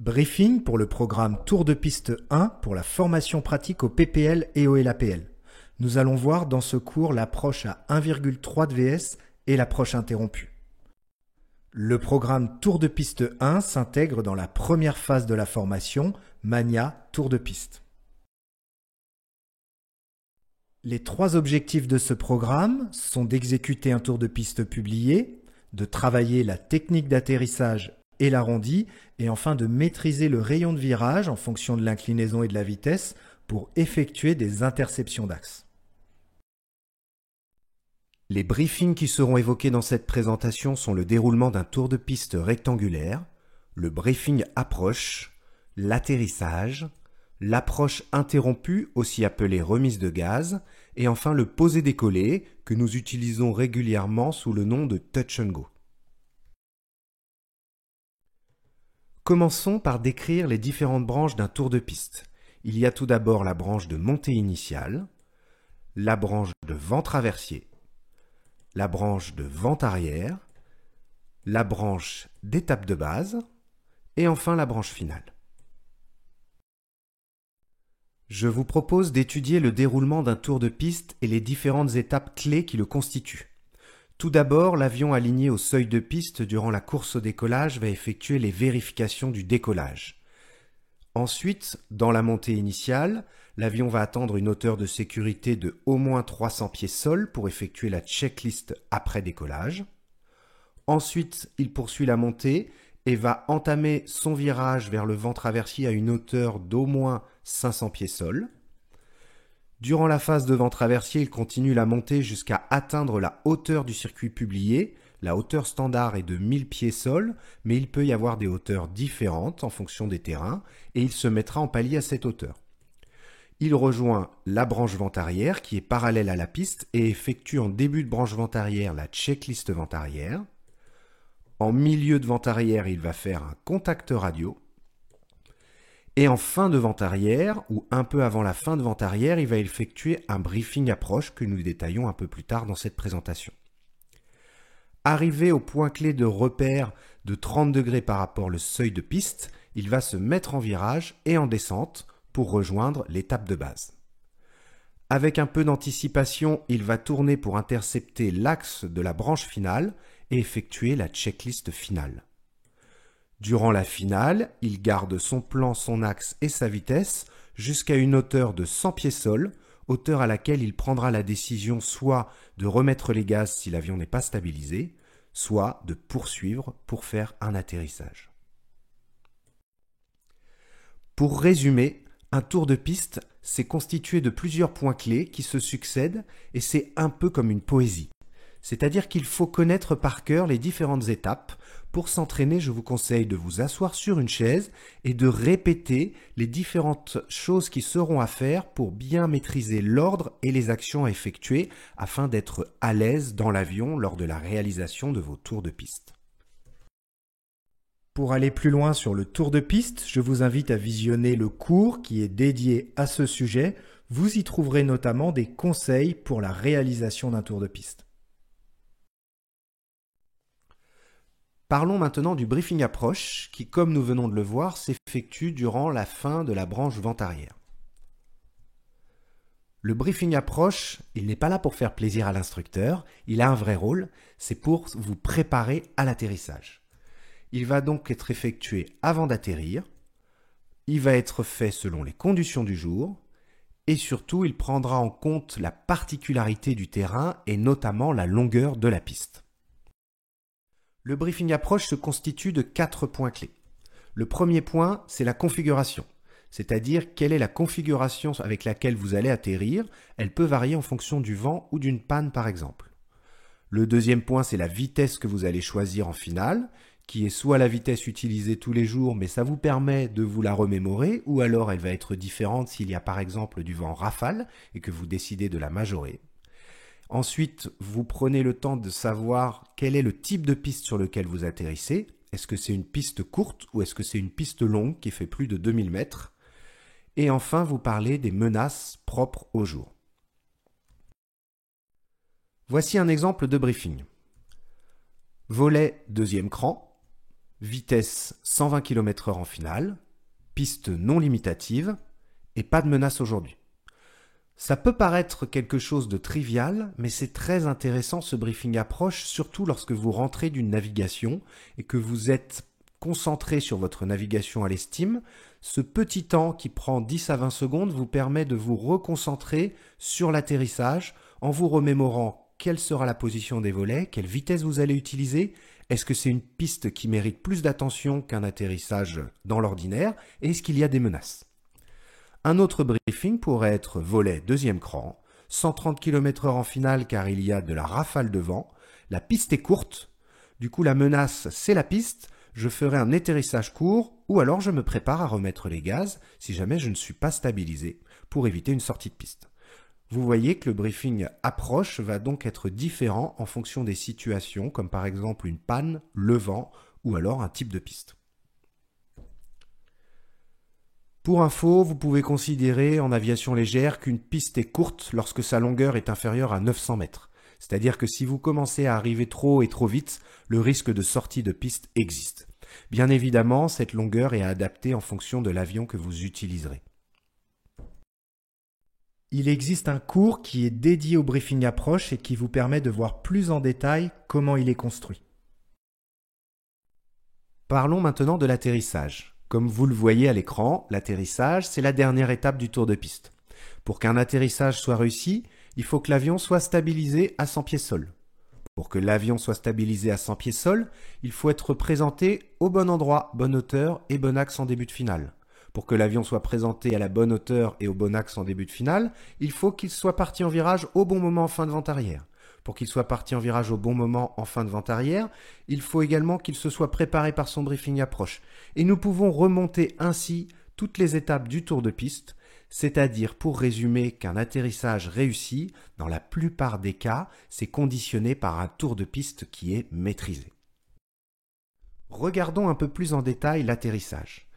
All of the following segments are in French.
Briefing pour le programme Tour de piste 1 pour la formation pratique au PPL et au LAPL. Nous allons voir dans ce cours l'approche à 1,3 de VS et l'approche interrompue. Le programme Tour de piste 1 s'intègre dans la première phase de la formation, Mania Tour de piste. Les trois objectifs de ce programme sont d'exécuter un tour de piste publié, de travailler la technique d'atterrissage et l'arrondi, et enfin de maîtriser le rayon de virage en fonction de l'inclinaison et de la vitesse pour effectuer des interceptions d'axe. Les briefings qui seront évoqués dans cette présentation sont le déroulement d'un tour de piste rectangulaire, le briefing approche, l'atterrissage, l'approche interrompue, aussi appelée remise de gaz, et enfin le posé-décollé, que nous utilisons régulièrement sous le nom de touch and go. Commençons par décrire les différentes branches d'un tour de piste. Il y a tout d'abord la branche de montée initiale, la branche de vent traversier, la branche de vent arrière, la branche d'étape de base, et enfin la branche finale. Je vous propose d'étudier le déroulement d'un tour de piste et les différentes étapes clés qui le constituent. Tout d'abord, l'avion aligné au seuil de piste durant la course au décollage va effectuer les vérifications du décollage. Ensuite, dans la montée initiale, l'avion va attendre une hauteur de sécurité de au moins 300 pieds sol pour effectuer la checklist après décollage. Ensuite, il poursuit la montée et va entamer son virage vers le vent traversier à une hauteur d'au moins 500 pieds sol. Durant la phase de vent traversier, il continue la montée jusqu'à atteindre la hauteur du circuit publié. La hauteur standard est de 1000 pieds sol, mais il peut y avoir des hauteurs différentes en fonction des terrains, et il se mettra en palier à cette hauteur. Il rejoint la branche vent arrière qui est parallèle à la piste et effectue en début de branche vent arrière la checklist vent arrière. En milieu de vent arrière, il va faire un contact radio. Et en fin de vent arrière, ou un peu avant la fin de vent arrière, il va effectuer un briefing approche que nous détaillons un peu plus tard dans cette présentation. Arrivé au point clé de repère de 30 degrés par rapport au seuil de piste, il va se mettre en virage et en descente pour rejoindre l'étape de base. Avec un peu d'anticipation, il va tourner pour intercepter l'axe de la branche finale et effectuer la checklist finale. Durant la finale, il garde son plan, son axe et sa vitesse jusqu'à une hauteur de 100 pieds sol, hauteur à laquelle il prendra la décision soit de remettre les gaz si l'avion n'est pas stabilisé, soit de poursuivre pour faire un atterrissage. Pour résumer, un tour de piste, c'est constitué de plusieurs points clés qui se succèdent et c'est un peu comme une poésie. C'est-à-dire qu'il faut connaître par cœur les différentes étapes. Pour s'entraîner, je vous conseille de vous asseoir sur une chaise et de répéter les différentes choses qui seront à faire pour bien maîtriser l'ordre et les actions à effectuer afin d'être à l'aise dans l'avion lors de la réalisation de vos tours de piste. Pour aller plus loin sur le tour de piste, je vous invite à visionner le cours qui est dédié à ce sujet. Vous y trouverez notamment des conseils pour la réalisation d'un tour de piste. Parlons maintenant du briefing approche qui, comme nous venons de le voir, s'effectue durant la fin de la branche vent arrière. Le briefing approche, il n'est pas là pour faire plaisir à l'instructeur, il a un vrai rôle, c'est pour vous préparer à l'atterrissage. Il va donc être effectué avant d'atterrir, il va être fait selon les conditions du jour, et surtout il prendra en compte la particularité du terrain et notamment la longueur de la piste. Le briefing approche se constitue de 4 points clés. Le premier point, c'est la configuration, c'est-à-dire quelle est la configuration avec laquelle vous allez atterrir. Elle peut varier en fonction du vent ou d'une panne par exemple. Le deuxième point, c'est la vitesse que vous allez choisir en finale, qui est soit la vitesse utilisée tous les jours, mais ça vous permet de vous la remémorer, ou alors elle va être différente s'il y a par exemple du vent rafale et que vous décidez de la majorer. Ensuite, vous prenez le temps de savoir quel est le type de piste sur lequel vous atterrissez. Est-ce que c'est une piste courte ou est-ce que c'est une piste longue qui fait plus de 2000 mètres? Et enfin, vous parlez des menaces propres au jour. Voici un exemple de briefing. Volet deuxième cran, vitesse 120 km/h en finale, piste non limitative et pas de menace aujourd'hui. Ça peut paraître quelque chose de trivial, mais c'est très intéressant ce briefing approche, surtout lorsque vous rentrez d'une navigation et que vous êtes concentré sur votre navigation à l'estime. Ce petit temps qui prend 10 à 20 secondes vous permet de vous reconcentrer sur l'atterrissage en vous remémorant quelle sera la position des volets, quelle vitesse vous allez utiliser, est-ce que c'est une piste qui mérite plus d'attention qu'un atterrissage dans l'ordinaire, et est-ce qu'il y a des menaces. Un autre briefing pourrait être volet deuxième cran, 130 km/h en finale car il y a de la rafale de vent, la piste est courte, du coup la menace c'est la piste, je ferai un atterrissage court ou alors je me prépare à remettre les gaz si jamais je ne suis pas stabilisé pour éviter une sortie de piste. Vous voyez que le briefing approche va donc être différent en fonction des situations comme par exemple une panne, le vent ou alors un type de piste. Pour info, vous pouvez considérer en aviation légère qu'une piste est courte lorsque sa longueur est inférieure à 900 mètres. C'est-à-dire que si vous commencez à arriver trop et trop vite, le risque de sortie de piste existe. Bien évidemment, cette longueur est adaptée en fonction de l'avion que vous utiliserez. Il existe un cours qui est dédié au briefing approche et qui vous permet de voir plus en détail comment il est construit. Parlons maintenant de l'atterrissage. Comme vous le voyez à l'écran, l'atterrissage, c'est la dernière étape du tour de piste. Pour qu'un atterrissage soit réussi, il faut que l'avion soit stabilisé à 100 pieds sol. Pour que l'avion soit stabilisé à 100 pieds sol, il faut être présenté au bon endroit, bonne hauteur et bon axe en début de finale. Pour que l'avion soit présenté à la bonne hauteur et au bon axe en début de finale, il faut qu'il soit parti en virage au bon moment en fin de vente arrière. Pour qu'il soit parti en virage au bon moment en fin de vente arrière, il faut également qu'il se soit préparé par son briefing approche. Et nous pouvons remonter ainsi toutes les étapes du tour de piste, c'est-à-dire pour résumer qu'un atterrissage réussi, dans la plupart des cas, c'est conditionné par un tour de piste qui est maîtrisé. Regardons un peu plus en détail l'atterrissage.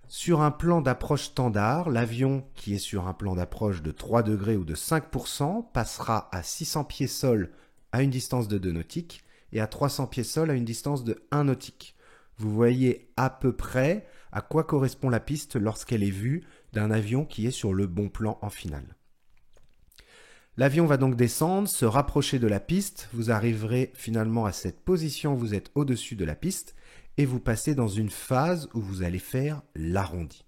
Sur un plan d'approche standard, l'avion qui est sur un plan d'approche de 3 degrés ou de 5% passera à 600 pieds sol à une distance de 2 nautiques et à 300 pieds sol à une distance de 1 nautique. Vous voyez à peu près à quoi correspond la piste lorsqu'elle est vue d'un avion qui est sur le bon plan en finale. L'avion va donc descendre, se rapprocher de la piste, vous arriverez finalement à cette position où vous êtes au-dessus de la piste et vous passez dans une phase où vous allez faire l'arrondi.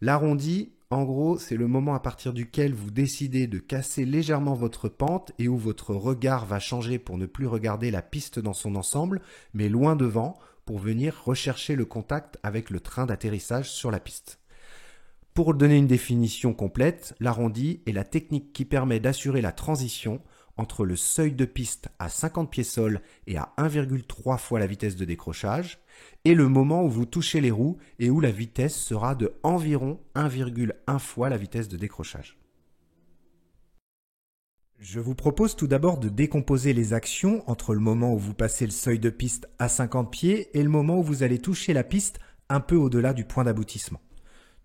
L'arrondi, en gros, c'est le moment à partir duquel vous décidez de casser légèrement votre pente et où votre regard va changer pour ne plus regarder la piste dans son ensemble, mais loin devant pour venir rechercher le contact avec le train d'atterrissage sur la piste. Pour donner une définition complète, l'arrondi est la technique qui permet d'assurer la transition entre le seuil de piste à 50 pieds sol et à 1,3 fois la vitesse de décrochage, et le moment où vous touchez les roues et où la vitesse sera de environ 1,1 fois la vitesse de décrochage. Je vous propose tout d'abord de décomposer les actions entre le moment où vous passez le seuil de piste à 50 pieds et le moment où vous allez toucher la piste un peu au-delà du point d'aboutissement.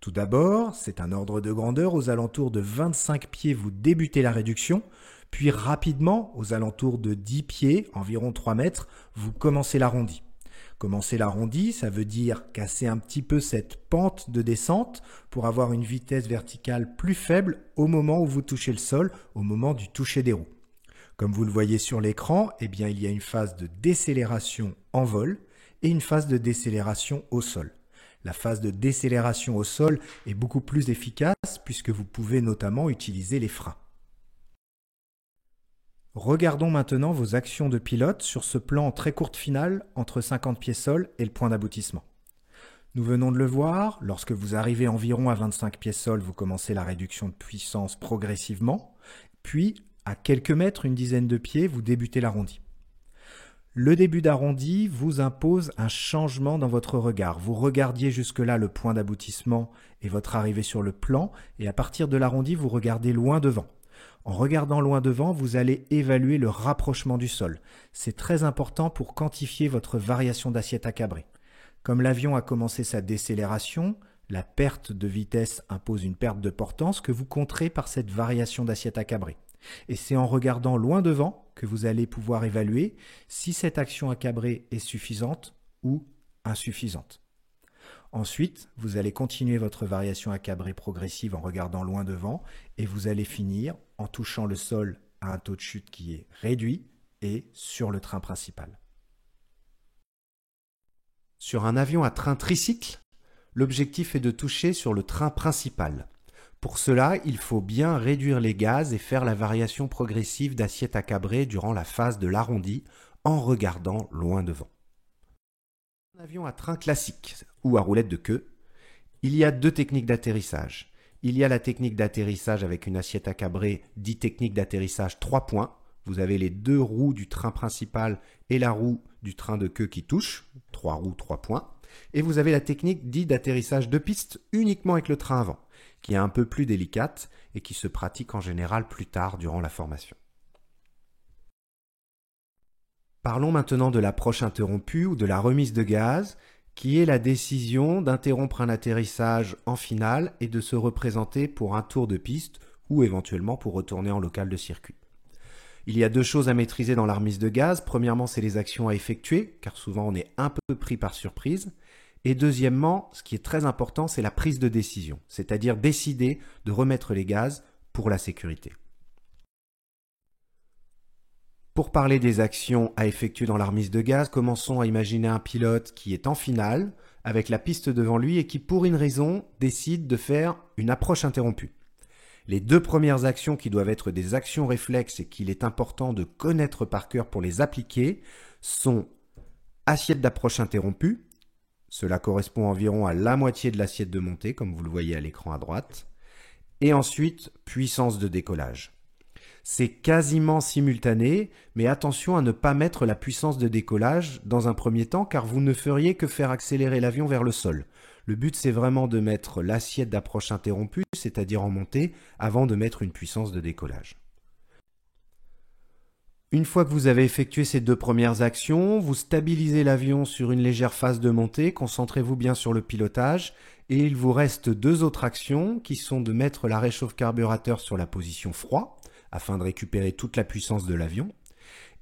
Tout d'abord, c'est un ordre de grandeur, aux alentours de 25 pieds vous débutez la réduction, puis rapidement, aux alentours de 10 pieds, environ 3 mètres, vous commencez l'arrondi. Commencer l'arrondi, ça veut dire casser un petit peu cette pente de descente pour avoir une vitesse verticale plus faible au moment où vous touchez le sol, au moment du toucher des roues. Comme vous le voyez sur l'écran, eh bien, il y a une phase de décélération en vol et une phase de décélération au sol. La phase de décélération au sol est beaucoup plus efficace puisque vous pouvez notamment utiliser les freins. Regardons maintenant vos actions de pilote sur ce plan en très courte finale entre 50 pieds sol et le point d'aboutissement. Nous venons de le voir, lorsque vous arrivez environ à 25 pieds sol, vous commencez la réduction de puissance progressivement, puis à quelques mètres, une dizaine de pieds, vous débutez l'arrondi. Le début d'arrondi vous impose un changement dans votre regard. Vous regardiez jusque-là le point d'aboutissement et votre arrivée sur le plan, et à partir de l'arrondi, vous regardez loin devant. En regardant loin devant, vous allez évaluer le rapprochement du sol. C'est très important pour quantifier votre variation d'assiette à cabrer. Comme l'avion a commencé sa décélération, la perte de vitesse impose une perte de portance que vous compterez par cette variation d'assiette à cabrer. Et c'est en regardant loin devant que vous allez pouvoir évaluer si cette action à cabrer est suffisante ou insuffisante. Ensuite, vous allez continuer votre variation à cabré progressive en regardant loin devant et vous allez finir en touchant le sol à un taux de chute qui est réduit et sur le train principal. Sur un avion à train tricycle, l'objectif est de toucher sur le train principal. Pour cela, il faut bien réduire les gaz et faire la variation progressive d'assiette à cabré durant la phase de l'arrondi en regardant loin devant. Un avion à train classique ou à roulette de queue, il y a deux techniques d'atterrissage. Il y a la technique d'atterrissage avec une assiette à cabré, dit technique d'atterrissage 3 points. Vous avez les deux roues du train principal et la roue du train de queue qui touchent, 3 roues, 3 points. Et vous avez la technique dite d'atterrissage de piste uniquement avec le train avant, qui est un peu plus délicate et qui se pratique en général plus tard durant la formation. Parlons maintenant de l'approche interrompue ou de la remise de gaz, qui est la décision d'interrompre un atterrissage en finale et de se représenter pour un tour de piste ou éventuellement pour retourner en local de circuit. Il y a deux choses à maîtriser dans la remise de gaz. Premièrement, c'est les actions à effectuer, car souvent on est un peu pris par surprise. Et deuxièmement, ce qui est très important, c'est la prise de décision, c'est-à-dire décider de remettre les gaz pour la sécurité. Pour parler des actions à effectuer dans la remise de gaz, commençons à imaginer un pilote qui est en finale, avec la piste devant lui et qui, pour une raison, décide de faire une approche interrompue. Les deux premières actions qui doivent être des actions réflexes et qu'il est important de connaître par cœur pour les appliquer sont assiette d'approche interrompue, cela correspond environ à la moitié de l'assiette de montée, comme vous le voyez à l'écran à droite, et ensuite puissance de décollage. C'est quasiment simultané, mais attention à ne pas mettre la puissance de décollage dans un premier temps, car vous ne feriez que faire accélérer l'avion vers le sol. Le but, c'est vraiment de mettre l'assiette d'approche interrompue, c'est-à-dire en montée, avant de mettre une puissance de décollage. Une fois que vous avez effectué ces deux premières actions, vous stabilisez l'avion sur une légère phase de montée, concentrez-vous bien sur le pilotage, et il vous reste deux autres actions qui sont de mettre la réchauffe carburateur sur la position froid, afin de récupérer toute la puissance de l'avion,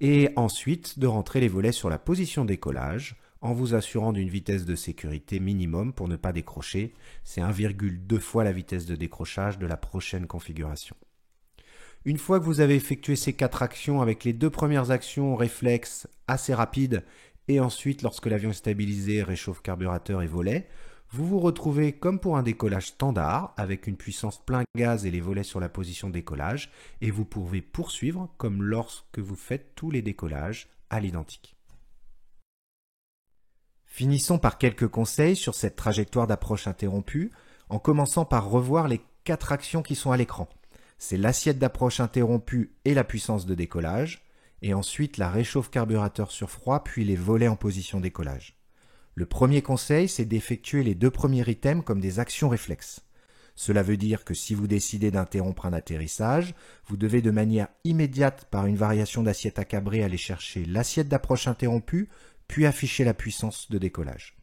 et ensuite de rentrer les volets sur la position décollage, en vous assurant d'une vitesse de sécurité minimum pour ne pas décrocher. C'est 1,2 fois la vitesse de décrochage de la prochaine configuration. Une fois que vous avez effectué ces 4 actions avec les deux premières actions réflexes assez rapides et ensuite lorsque l'avion est stabilisé, réchauffe carburateur et volet, vous vous retrouvez comme pour un décollage standard avec une puissance plein gaz et les volets sur la position décollage et vous pouvez poursuivre comme lorsque vous faites tous les décollages à l'identique. Finissons par quelques conseils sur cette trajectoire d'approche interrompue en commençant par revoir les 4 actions qui sont à l'écran. C'est l'assiette d'approche interrompue et la puissance de décollage, et ensuite la réchauffe carburateur sur froid, puis les volets en position décollage. Le premier conseil, c'est d'effectuer les deux premiers items comme des actions réflexes. Cela veut dire que si vous décidez d'interrompre un atterrissage, vous devez de manière immédiate, par une variation d'assiette à cabrer, aller chercher l'assiette d'approche interrompue, puis afficher la puissance de décollage.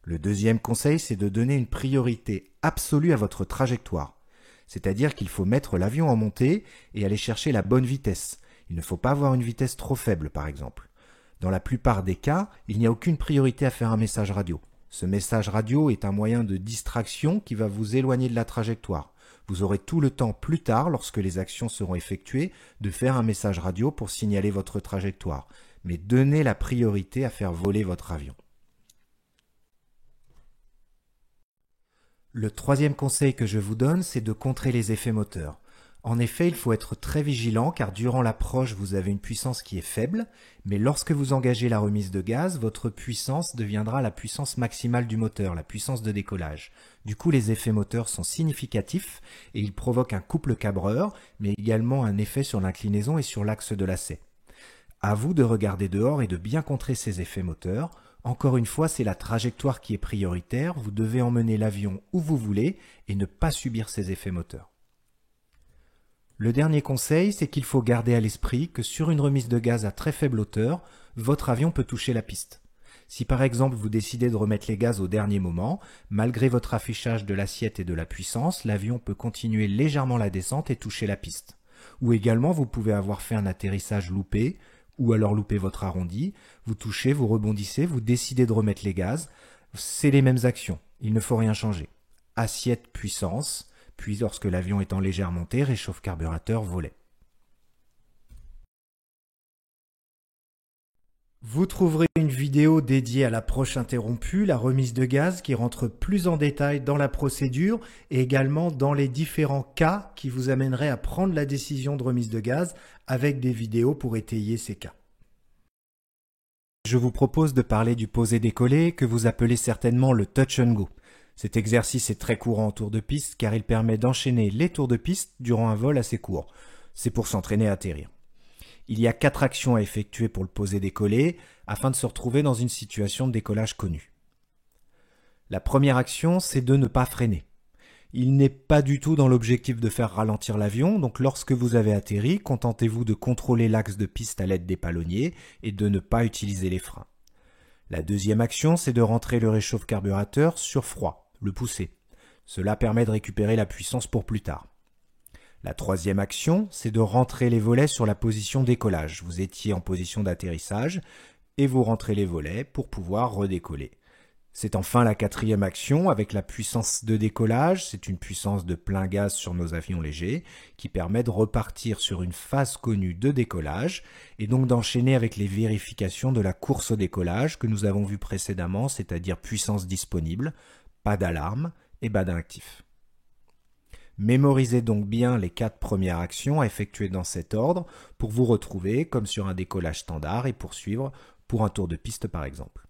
Le deuxième conseil, c'est de donner une priorité absolue à votre trajectoire. C'est-à-dire qu'il faut mettre l'avion en montée et aller chercher la bonne vitesse. Il ne faut pas avoir une vitesse trop faible, par exemple. Dans la plupart des cas, il n'y a aucune priorité à faire un message radio. Ce message radio est un moyen de distraction qui va vous éloigner de la trajectoire. Vous aurez tout le temps plus tard, lorsque les actions seront effectuées, de faire un message radio pour signaler votre trajectoire. Mais donnez la priorité à faire voler votre avion. Le troisième conseil que je vous donne, c'est de contrer les effets moteurs. En effet, il faut être très vigilant car durant l'approche, vous avez une puissance qui est faible, mais lorsque vous engagez la remise de gaz, votre puissance deviendra la puissance maximale du moteur, la puissance de décollage. Du coup, les effets moteurs sont significatifs et ils provoquent un couple cabreur, mais également un effet sur l'inclinaison et sur l'axe de lacet. À vous de regarder dehors et de bien contrer ces effets moteurs. Encore une fois, c'est la trajectoire qui est prioritaire, vous devez emmener l'avion où vous voulez et ne pas subir ces effets moteurs. Le dernier conseil, c'est qu'il faut garder à l'esprit que sur une remise de gaz à très faible hauteur, votre avion peut toucher la piste. Si par exemple vous décidez de remettre les gaz au dernier moment, malgré votre affichage de l'assiette et de la puissance, l'avion peut continuer légèrement la descente et toucher la piste. Ou également vous pouvez avoir fait un atterrissage loupé, ou alors loupez votre arrondi, vous touchez, vous rebondissez, vous décidez de remettre les gaz. C'est les mêmes actions, il ne faut rien changer. Assiette, puissance, puis lorsque l'avion est en légère montée, réchauffe carburateur, volet. Vous trouverez une vidéo dédiée à l'approche interrompue, la remise de gaz, qui rentre plus en détail dans la procédure et également dans les différents cas qui vous amèneraient à prendre la décision de remise de gaz avec des vidéos pour étayer ces cas. Je vous propose de parler du posé-décollé que vous appelez certainement le touch and go. Cet exercice est très courant en tour de piste car il permet d'enchaîner les tours de piste durant un vol assez court. C'est pour s'entraîner à atterrir. Il y a 4 actions à effectuer pour le posé-décollé afin de se retrouver dans une situation de décollage connue. La première action, c'est de ne pas freiner. Il n'est pas du tout dans l'objectif de faire ralentir l'avion, donc lorsque vous avez atterri, contentez-vous de contrôler l'axe de piste à l'aide des palonniers et de ne pas utiliser les freins. La deuxième action, c'est de rentrer le réchauffe-carburateur sur froid, le pousser. Cela permet de récupérer la puissance pour plus tard. La troisième action, c'est de rentrer les volets sur la position décollage. Vous étiez en position d'atterrissage et vous rentrez les volets pour pouvoir redécoller. C'est enfin la quatrième action avec la puissance de décollage. C'est une puissance de plein gaz sur nos avions légers qui permet de repartir sur une phase connue de décollage et donc d'enchaîner avec les vérifications de la course au décollage que nous avons vu précédemment, c'est-à-dire puissance disponible, pas d'alarme et pas d'actif. Mémorisez donc bien les 4 premières actions à effectuer dans cet ordre pour vous retrouver comme sur un décollage standard et poursuivre pour un tour de piste par exemple.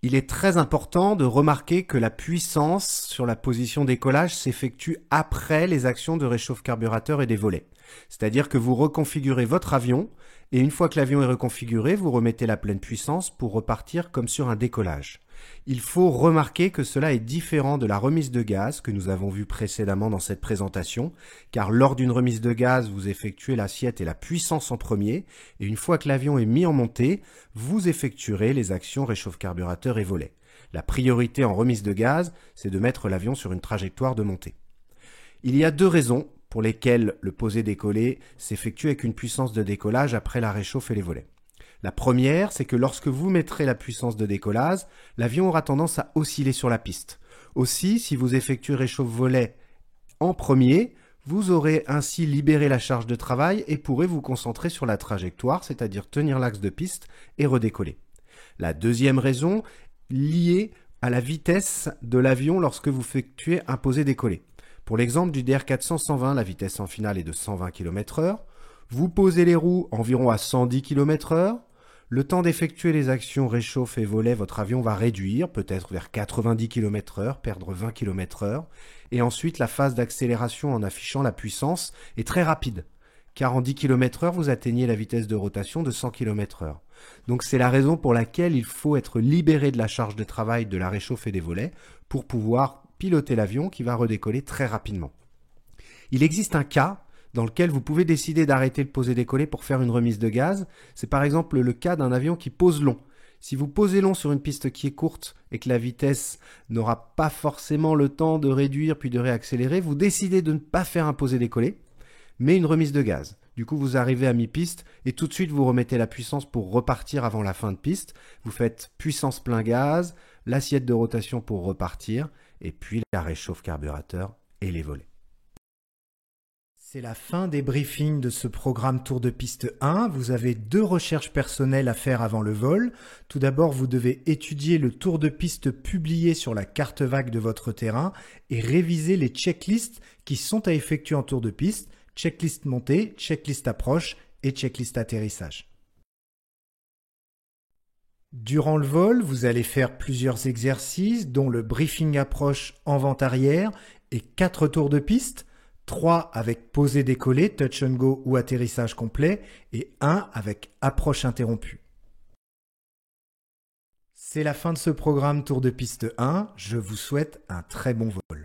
Il est très important de remarquer que la puissance sur la position décollage s'effectue après les actions de réchauffe-carburateur et des volets. C'est-à-dire que vous reconfigurez votre avion et une fois que l'avion est reconfiguré, vous remettez la pleine puissance pour repartir comme sur un décollage. Il faut remarquer que cela est différent de la remise de gaz que nous avons vu précédemment dans cette présentation, car lors d'une remise de gaz, vous effectuez l'assiette et la puissance en premier, et une fois que l'avion est mis en montée, vous effectuerez les actions réchauffe-carburateur et volet. La priorité en remise de gaz, c'est de mettre l'avion sur une trajectoire de montée. Il y a 2 raisons pour lesquelles le posé-décollé s'effectue avec une puissance de décollage après la réchauffe et les volets. La première, c'est que lorsque vous mettrez la puissance de décollage, l'avion aura tendance à osciller sur la piste. Aussi, si vous effectuez réchauffe-volet en premier, vous aurez ainsi libéré la charge de travail et pourrez vous concentrer sur la trajectoire, c'est-à-dire tenir l'axe de piste et redécoller. La deuxième raison, liée à la vitesse de l'avion lorsque vous effectuez un posé-décollé. Pour l'exemple du DR400-120, la vitesse en finale est de 120 km/h. Vous posez les roues environ à 110 km/h. Le temps d'effectuer les actions réchauffe et volet, votre avion va réduire, peut-être vers 90 km/h, perdre 20 km/h. Et ensuite, la phase d'accélération en affichant la puissance est très rapide, car en 10 km/h, vous atteignez la vitesse de rotation de 100 km/h. Donc c'est la raison pour laquelle il faut être libéré de la charge de travail de la réchauffe et des volets pour pouvoir piloter l'avion qui va redécoller très rapidement. Il existe un cas dans lequel vous pouvez décider d'arrêter le posé-décollé pour faire une remise de gaz. C'est par exemple le cas d'un avion qui pose long. Si vous posez long sur une piste qui est courte et que la vitesse n'aura pas forcément le temps de réduire puis de réaccélérer, vous décidez de ne pas faire un posé-décollé, mais une remise de gaz. Du coup, vous arrivez à mi-piste et tout de suite, vous remettez la puissance pour repartir avant la fin de piste. Vous faites puissance plein gaz, l'assiette de rotation pour repartir et puis la réchauffe carburateur et les volets. C'est la fin des briefings de ce programme Tour de piste 1. Vous avez 2 recherches personnelles à faire avant le vol. Tout d'abord, vous devez étudier le tour de piste publié sur la carte vague de votre terrain et réviser les checklists qui sont à effectuer en tour de piste, checklist montée, checklist approche et checklist atterrissage. Durant le vol, vous allez faire plusieurs exercices dont le briefing approche en vente arrière et 4 tours de piste. 3 avec posé-décollé, touch and go ou atterrissage complet et 1 avec approche interrompue. C'est la fin de ce programme Tour de piste 1. Je vous souhaite un très bon vol.